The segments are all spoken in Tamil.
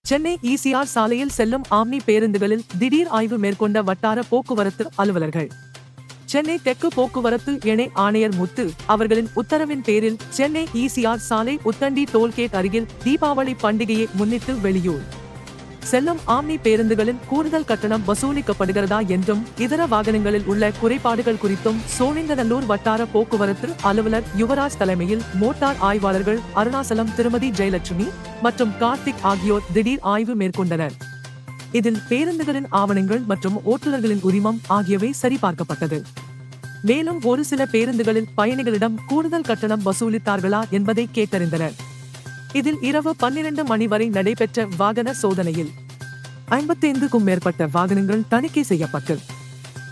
சென்னை ஈசிஆர் சாலையில் செல்லும் ஆம்னி பேருந்துகளில் திடீர் ஆய்வு மேற்கொண்ட வட்டார போக்குவரத்து அலுவலர்கள். சென்னை தெற்கு போக்குவரத்து இணை ஆணையர் முத்து அவர்களின் உத்தரவின் பேரில் சென்னை ஈசிஆர் சாலை உத்தண்டி டோல்கேட் அருகில் தீபாவளி பண்டிகையை முன்னிட்டு வெளியூர் செல்லும் ஆம்னி பேருந்துகளில் கூடுதல் கட்டணம் வசூலிக்கப்படுகிறதா என்றும் இதர வாகனங்களில் உள்ள குறைபாடுகள் குறித்தும் சோழிங்கநல்லூர் வட்டார போக்குவரத்து அலுவலர் யுவராஜ் தலைமையில் மோட்டார் ஆய்வாளர்கள் அருணாசலம் திருமதி ஜெயலட்சுமி மற்றும் கார்த்திக் ஆகியோர் திடீர் ஆய்வு மேற்கொண்டனர். இதில் பேருந்துகளின் ஆவணங்கள் மற்றும் ஓட்டுநர்களின் உரிமம் ஆகியவை சரிபார்க்கப்பட்டது. மேலும் ஒரு சில பேருந்துகளில் பயணிகளிடம் கூடுதல் கட்டணம் வசூலித்தார்களா என்பதை கேட்டறிந்தனர். இதில் இரவு 12 மணி வரை நடைபெற்ற வாகன சோதனையில் 55க்கும் மேற்பட்ட வாகனங்கள் தணிக்கை செய்யப்பட்டு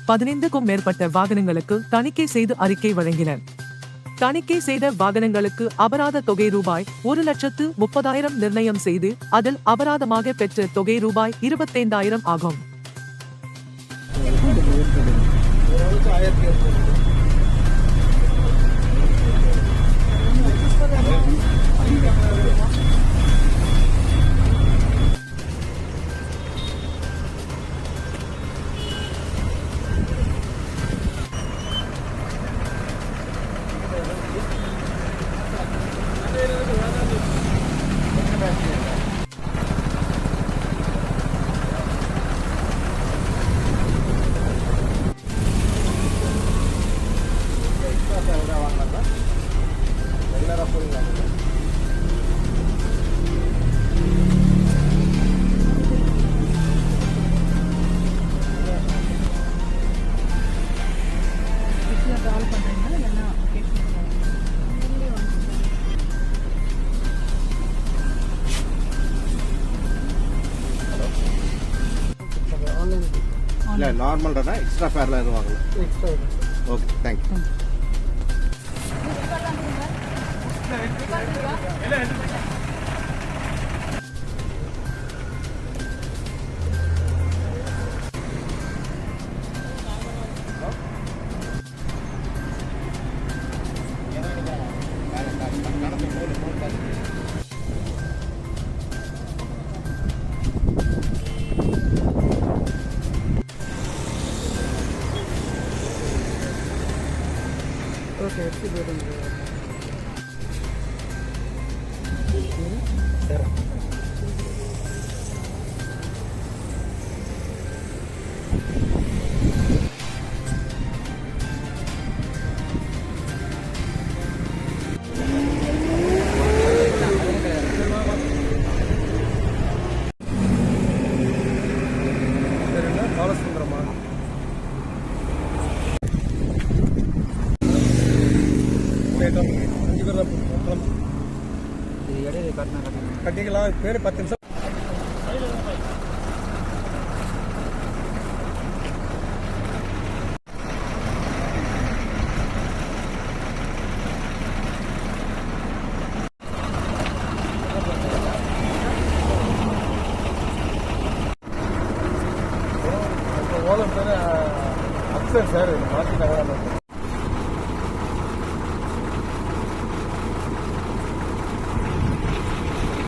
15க்கும் மேற்பட்ட வாகனங்களுக்கு தணிக்கை செய்து அறிக்கை வழங்கினர். தணிக்கை செய்த வாகனங்களுக்கு அபராத தொகை ரூபாய் 1,30,000 நிர்ணயம் செய்து அதில் அபராதமாக பெற்ற தொகை ரூபாய் 25,000 ஆகும். இல்ல நார்மல் தானே, எக்ஸ்ட்ரா ஃபேர்ல எதுவும் வாங்கல. Extra. Okay, thank you. Okay, let's see what கட்டிக்கலாம். பேர் 10 நிமிஷம் ஓலம் பேர் அப்சர் சார் மாற்றிட்டாங்க.